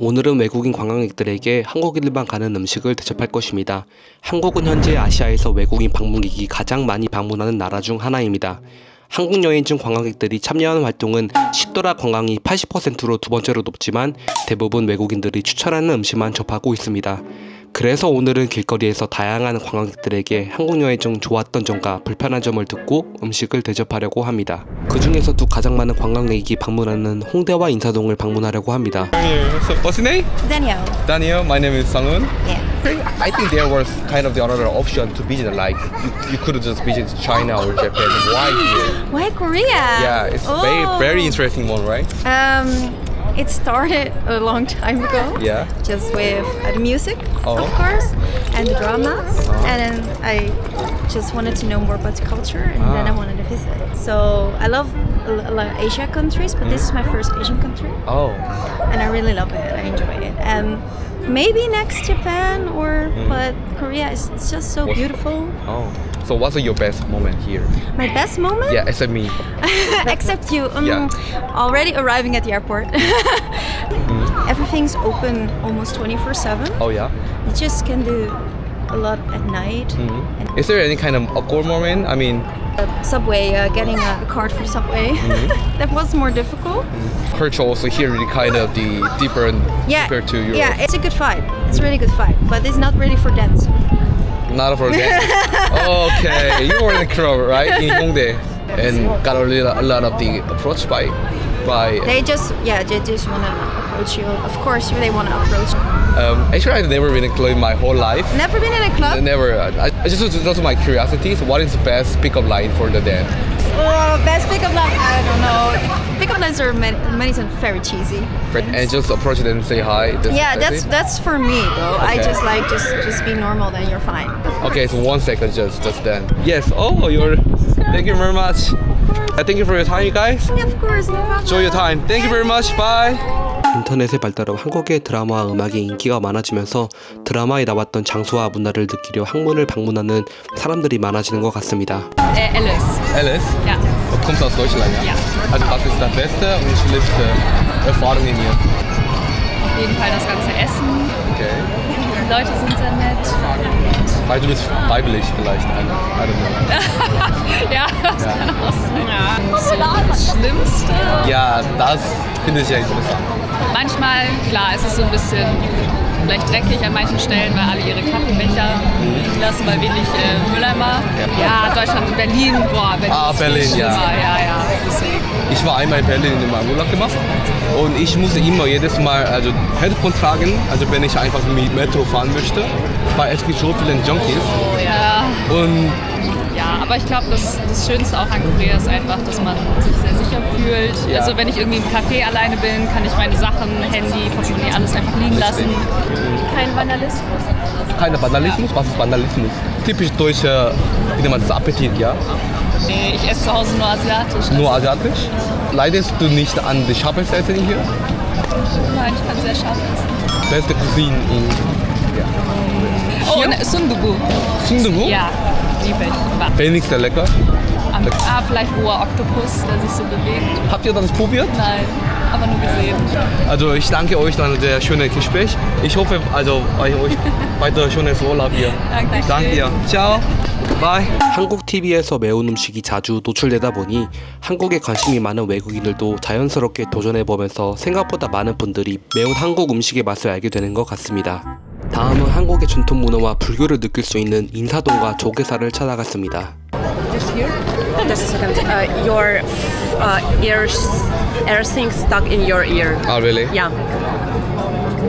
오늘은 외국인 관광객들에게 한국인들만 가는 음식을 대접할 것입니다. 한국은 현재 아시아에서 외국인 방문객이 가장 많이 방문하는 나라 중 하나입니다. 한국 여행 중 관광객들이 참여하는 활동은 시도라 관광이 80%로 두 번째로 높지만 대부분 외국인들이 추천하는 음식만 접하고 있습니다. 그래서 오늘은 길거리에서 다양한 관광객들에게 한국 여행 중 좋았던 점과 불편한 점을 듣고 음식을 대접하려고 합니다. 그 중에서도 가장 많은 관광객이 방문하는 홍대와 인사동을 방문하려고 합니다. So what's your name? Danielle. Daniel. My name is Sanghoon. Yeah. I think there was kind of the other option to visit, like you could just visit China or Japan. Why here? Why Korea? Yeah, it's very interesting one, right? It started a long time ago. Yeah. Just with the music, Oh. of course, and the dramas. And then I just wanted to know more about the culture, and then I wanted to visit. So I love a lot of Asia countries, but this is my first Asian country, Oh, and I really love it. I enjoy it. And maybe next Japan, but Korea is it's just so beautiful. oh. So what's your best moment here? My best moment? Yeah, except me. Except you. Yeah. Already arriving at the airport. Everything's open almost 24/7. Oh yeah. You just can do a lot at night. And Is there any kind of awkward moment? I mean, subway, getting a card for subway. That was more difficult. culture also here really kind of the different Yeah. compared to Europe. Yeah, it's a good vibe. It's a really good vibe, but it's not really for dance. Not for dance. Okay, you were in the crowd, right, in Hongdae, and got a lot of the approach by. They just want to approach you. Of course, they want to approach. Actually, I've never been in a club in my whole life. Never been in a club? Never. I just my curiosity. So, what is the best pickup line for the dance? Best pickup line? I don't know. Pickup lines are many times very cheesy. And just approach them and say hi. Yeah, that's for me though. I Okay. just like just be normal, then you're fine. Okay, so 1 second, just then. Yes. Oh, you're. Thank you very much. Thank you for your time, you guys. Yeah, of course, no problem. Enjoy your time. Thank you very much. Bye. 인터넷의 발달로 한국의 드라마와 음악이 인기가 많아지면서 드라마에 나왔던 장소와 문화를 느끼려 학문을 방문하는 사람들이 많아지는 것 같습니다. Alice. Alice. Ja. Du kommst aus Deutschland, ja? Ja. Also was ist das beste und schlimmste Erfahrung in hier? Auf jeden Fall das ganze Essen. Okay. Die Leute sind sehr nett. Weil du bist weiblich vielleicht, I don't know. Ja, das kann auch sein. Ja. So das Schlimmste. Ja, das finde ich ja interessant. Manchmal, klar, ist es so ein bisschen vielleicht dreckig an manchen Stellen, weil alle ihre Kaffeebecher liegen lassen, weil wenig Mülleimer. Ja, Deutschland und Berlin, boah, Berlin ist viel Berlin, ja. schlimmer. Ja, deswegen. Ich war einmal in Berlin in meinem Urlaub gemacht und ich musste immer jedes Mal Headphone tragen, also wenn ich einfach mit Metro fahren möchte, weil es gibt so viele Junkies Ja. und Ja, aber ich glaube, das Schönste auch an Korea ist einfach, dass man sich sehr sicher fühlt. Ja. Also wenn ich irgendwie im Café alleine bin, kann ich meine Sachen, Handy, Portemonnaie, alles einfach liegen lassen. Kein Vandalismus. keiner Vandalismus. Was ist Vandalismus? Typisch deutsche, wie nennt man das, Appetit, ja? Nee, ich esse zu Hause nur asiatisch. Nur asiatisch. Leidest du nicht an die scharfes Essen hier? Nein, ich kann sehr scharf essen. Beste Cuisine in Oh, und Sundubu. Sundubu? Ja, liebe ich. War. Wenigste lecker. Vielleicht roher Oktopus, der sich so bewegt. Habt ihr das probiert? Nein, aber nur gesehen. Also ich danke euch für ein sehr schönes Gespräch. Ich hoffe also euch weiter schönes Urlaub hier. Danke. Danke dir. Ciao. Bye. 한국 TV에서 매운 음식이 자주 노출되다 보니 한국에 관심이 많은 외국인들도 자연스럽게 도전해보면서 생각보다 많은 분들이 매운 한국 음식의 맛을 알게 되는 것 같습니다. 다음은 한국의 전통 문화와 불교를 느낄 수 있는 인사동과 조계사를 찾아갔습니다. Just a second. Your earthing stuck in your ear. Oh really? Yeah.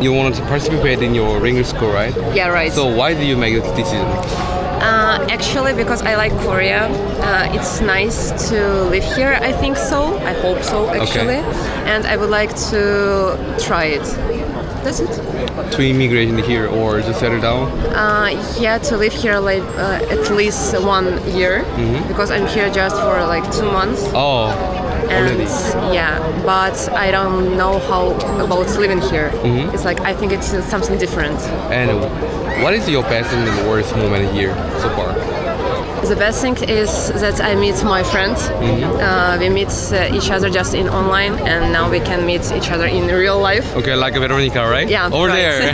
You wanted to participate in your ring school, right? Yeah, right. So why did you make this decision? Actually, because I like Korea. It's nice to live here. I think so. I hope so, actually. And I would like to try it. That's it. To immigrate here or just settle down? Yeah, to live here like at least 1 year. Because I'm here just for like 2 months. Oh, And already. yeah, but I don't know how about living here. It's like I think it's something different. And what is your best and worst moment here so far? The best thing is that I meet my friends. We meet each other just in online, and now we can meet each other in real life. Okay, like Veronica, right? Yeah, Over right. there.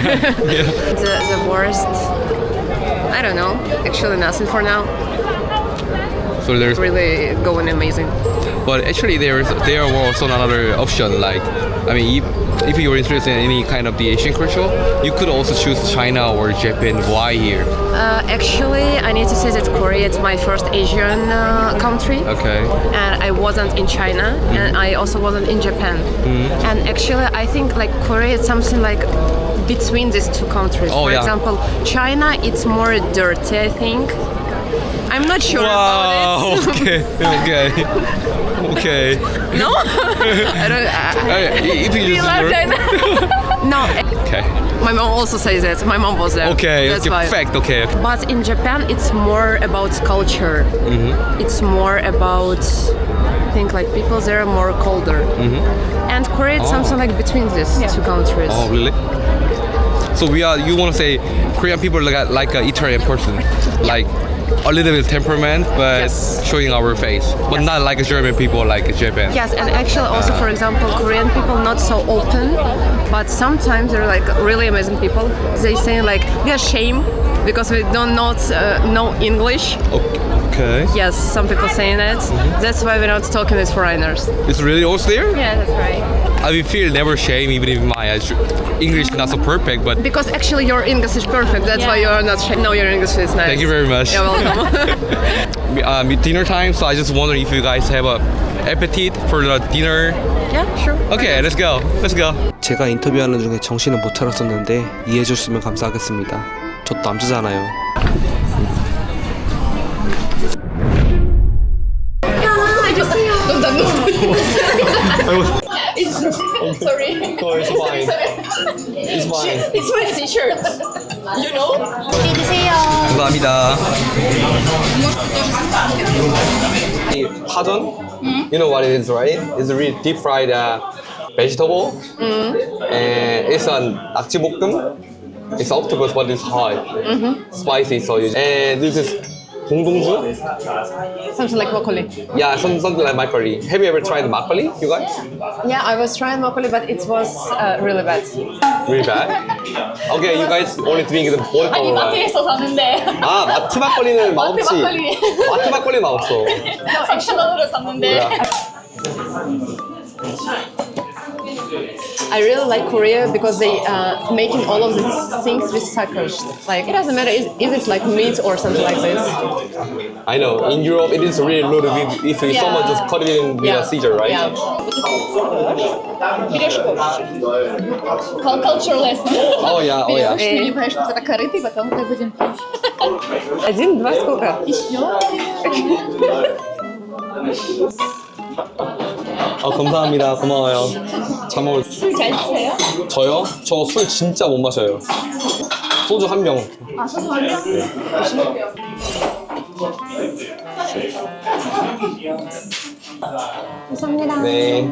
The worst, I don't know. Actually, nothing for now. So there's, Really going amazing. but actually there were also another option. Like, I mean, if you're interested in any kind of the Asian culture, you could also choose China or Japan. Why here? Actually, I need to say that Korea is my first Asian country. Okay. And I wasn't in China, and I also wasn't in Japan. And actually, I think like Korea is something like between these two countries. Oh, For yeah. example, China, it's more dirty, I think. I'm not sure Wow. about it. Okay. Okay. No, I don't. If you just No, okay. my mom also says that. My mom was there. Okay. That's Okay. why. Perfect. Okay. But in Japan, it's more about culture. It's more about, I think, like people there are more colder. And Korea is something like between these two countries. Oh, really? So you want to say Korean people like an Italian person, like a little bit temperament, but Yes. showing our face, but not like a German people like Japan. Yes, and actually also, for example, Korean people not so open, but sometimes they're like really amazing people. They say like we are shame because we don't know English. Okay. Yes, some people saying that. That's why we're not talking with foreigners. It's really also there? Yeah, that's right. I will feel never shame even if my English not so perfect, but Because actually your English is perfect. That's why you are not shame. No, your English is nice. thank you very much. You're welcome. Dinner time, so I just wonder if you guys have a appetite for the dinner. Yeah, sure. Okay, let's go. Let's go. 제가 인터뷰하는 중에 정신을 못 차렸었는데 이해해줬으면 감사하겠습니다. 저도 남자잖아요. Sorry. Oh, it's fine. It's fine. It's my t-shirt. You know? 감사합니다. 파전? You know what it is, right? It's a really deep fried vegetable. And it's a 낙지볶음. It's octopus, but it's hot. Spicy, so you. And this is 동동주. Something like broccoli. Yeah, something like makgeolli. Have you ever tried makgeolli, you guys? Yeah, I was trying broccoli, but it was really bad. Really bad? Okay, you guys only drink the boiled 아니 power. 마트에서 샀는데 아, 마트 막걸리는 맛없지. 막걸리. 마트 막걸리 맛없어. 3,000원으로 샀는데 I really like Korea because they making all of these things with suckers. Like it doesn't matter if it's like meat or something like this. I know. In Europe, it is really loaded with if someone just cut it in with a scissor, right? Yeah. берешь culture lesson. Oh yeah, oh yeah. Наливаешь туда корыто и потом мы будем пить. 1, 2, сколько? 감사합니다. 고마워요. 잘 먹을. 술 잘 드세요? 저요? 저 술 진짜 못 마셔요. 소주 한 병. 아, 소주 한 병? 감사합니다. 네.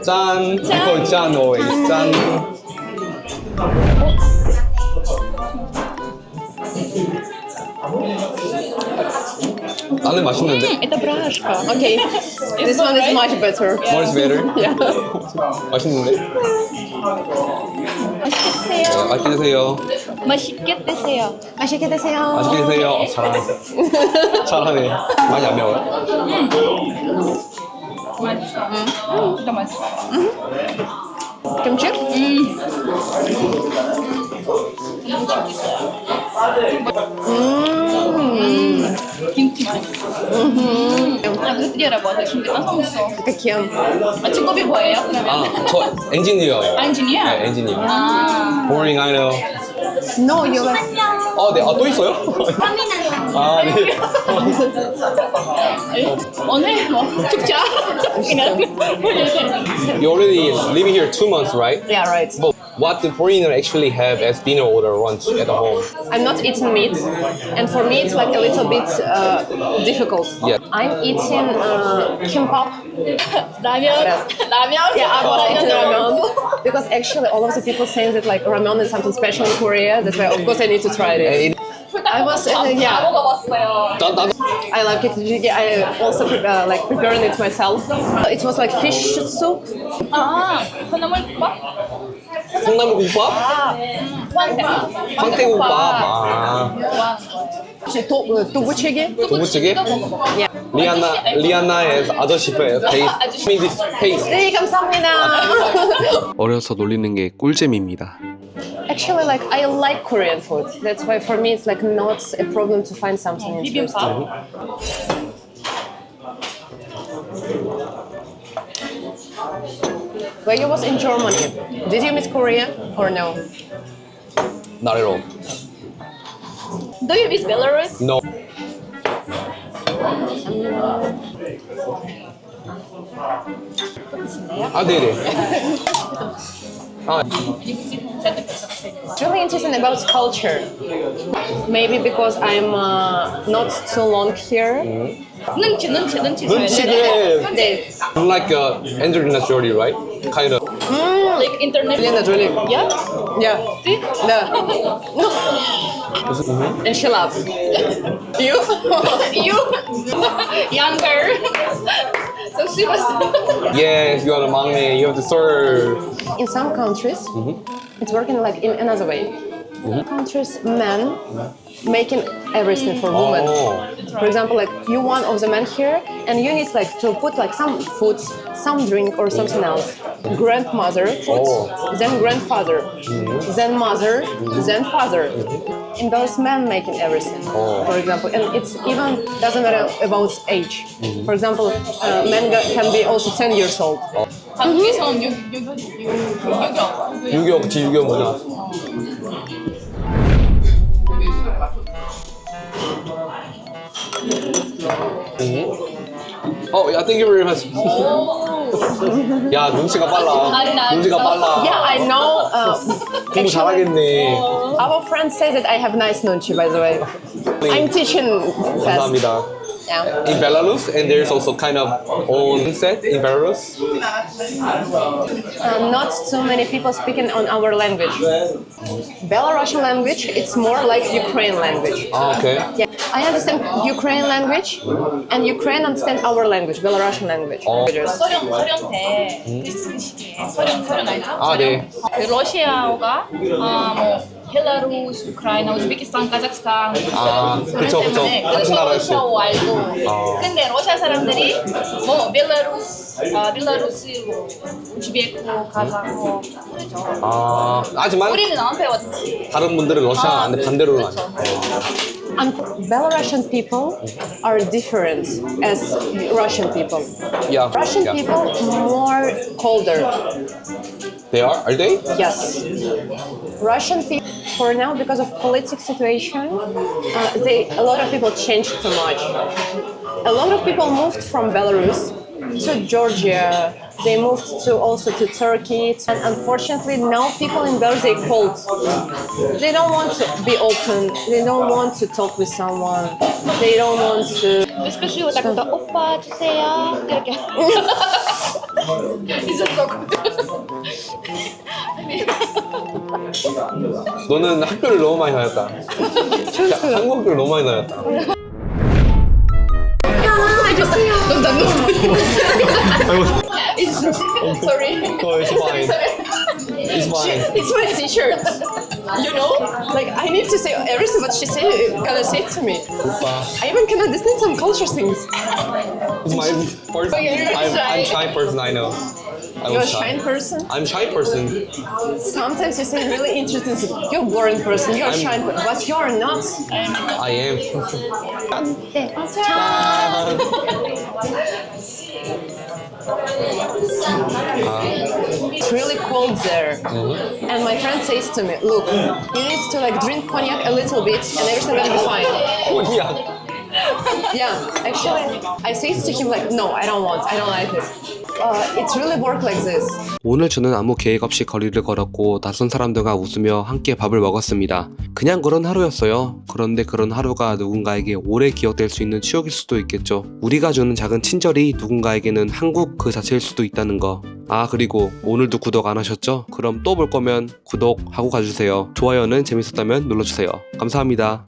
짠. 이거 짠. always. 짠. 나는 맛있는데. Это брашка. Okay, this one is much better. Much better. Yeah. 맛있는데. 맛있게 드세요. 맛있게 드세요. 맛있게 드세요. 맛있게 드세요. 맛있게 드세요. 잘하네. 잘하네. 많이 안 매워요? 맛있어. 진짜 맛있어. 김치? 김치 맛있어. А вы где работаешь? Где находишься? Каким? А 직업이 뭐예요? 그러면? 아, 저 엔지니어예요. 엔지니어? 네, 엔지니어. 아. Boring, I know. No, you like. 네. 또 있어요? 아, 네. 오늘 뭐 축제? 그냥 You already living here 2 months, right? Yeah, right. But what do foreigner actually have as dinner or lunch at home? I'm not eating meat, and for me it's like a little bit difficult. Yeah. I'm eating kimbap. 라면? 라면? Yeah, I was eating 라면. ramen because actually all of the people saying that like ramen is something special in Korea. That's why of course I need to try it. And 둘다 I was 다 yeah. 먹어봤어요. 나도 I like it. I also like preparing it myself. It was like fish soup. 아, 콩나물국밥? 콩나물국밥? 황태. 황태국밥. 아. 두부찌개. 두부찌개? Yeah. 리안나의 아저씨 페이스. 네, 감사합니다. 어려서 놀리는 게 꿀잼입니다. Actually, like I like Korean food. That's why for me it's like not a problem to find something interesting. When you was in Germany, did you miss Korea or no? Not at all. Do you miss Belarus? No. 아, 네네. 아, It's really interesting about culture. Maybe because I'm not too long here. 눈치 줘야 돼. 눈치를. 네. Like Angelina Jolie, right? Kind of. Like internet. Angelina Jolie. Yeah? Yeah. No. And she laughs. You? You? Younger. So she was. Yes, you are the maknae. You have to serve. In some countries, it's working like in another way. Countries, men making everything for women. Oh. For example, like you one of the men here, and you need like to put like some food, some drink or something else. Grandmother food, then grandfather, then mother, then father. And those men making everything. For example, and it's even doesn't matter about age. For example, men can be also 10 years old. 한국에서는 유교. 그치, 유교 문화. I think you very much. 야, 눈치가 빨라. 눈치가 빨라. Yeah, I know. 공부 잘하겠네. Our friend says that I have nice nunchi, by the way. I'm teaching fast. 감사합니다. Yeah. In Belarus, and there's also kind of own set in Belarus. Not too many people speaking on our language. Belarusian language, it's more like Ukrainian language. 아, okay. Yeah. I understand Ukrainian language, and Ukraine understand our language, Belarusian language. 서련 때 그 시기에 서련 알죠? 아, 네. 그 러시아어가 뭐 벨라루스, 우크라이나, 우즈베키스탄, 카자흐스탄 아, 그쵸, 그쵸. 때문에 같은 그래서 나라였어. 러시아어 알고 근데 러시아 사람들이 뭐 벨라루스로 우즈베크, 카자흐 그렇죠. 아, 하지만 우리는 안 배웠지. 다른 분들은 러시아 반대로는 안 And Belarusian people are different as Russian people. Yeah. Russian Yeah. people more colder. They are? Are they? Yes. Russian people, for now, because of political situation, a lot of people changed too much. A lot of people moved from Belarus to Georgia. They moved also to Turkey. And unfortunately, now people in Belarus, they cold. They don't want to be open. They don't want to talk with someone. They don't want to. Especially like the 오빠 주세요 이렇게. 있었어. 너는 학교를 너무 많이 다녔다. 한국 학교를 너무 많이 다녔다. Sorry. Oh, it's fine. It's fine. It's my t-shirt. You know, like I need to say everything what she gonna say to me. I even can understand some culture things. It's my person. I'm shy person, I know. You're a shy person. I'm shy person. Sometimes you say really interesting things. You're a boring person. You're a shy person, but you're not. I am. It's really cold there. And my friend says to me, look, you need to like drink cognac a little bit and everything's gonna be fine. 뭐야? Yeah, actually, I say to him like, no, I don't like it. It really works like this. 오늘 저는 아무 계획 없이 거리를 걸었고 낯선 사람들과 웃으며 함께 밥을 먹었습니다. 그냥 그런 하루였어요. 그런데 그런 하루가 누군가에게 오래 기억될 수 있는 추억일 수도 있겠죠. 우리가 주는 작은 친절이 누군가에게는 한국 그 자체일 수도 있다는 거. 아, 그리고 오늘도 구독 안 하셨죠? 그럼 또 볼 거면 구독하고 가주세요. 좋아요는 재밌었다면 눌러주세요. 감사합니다.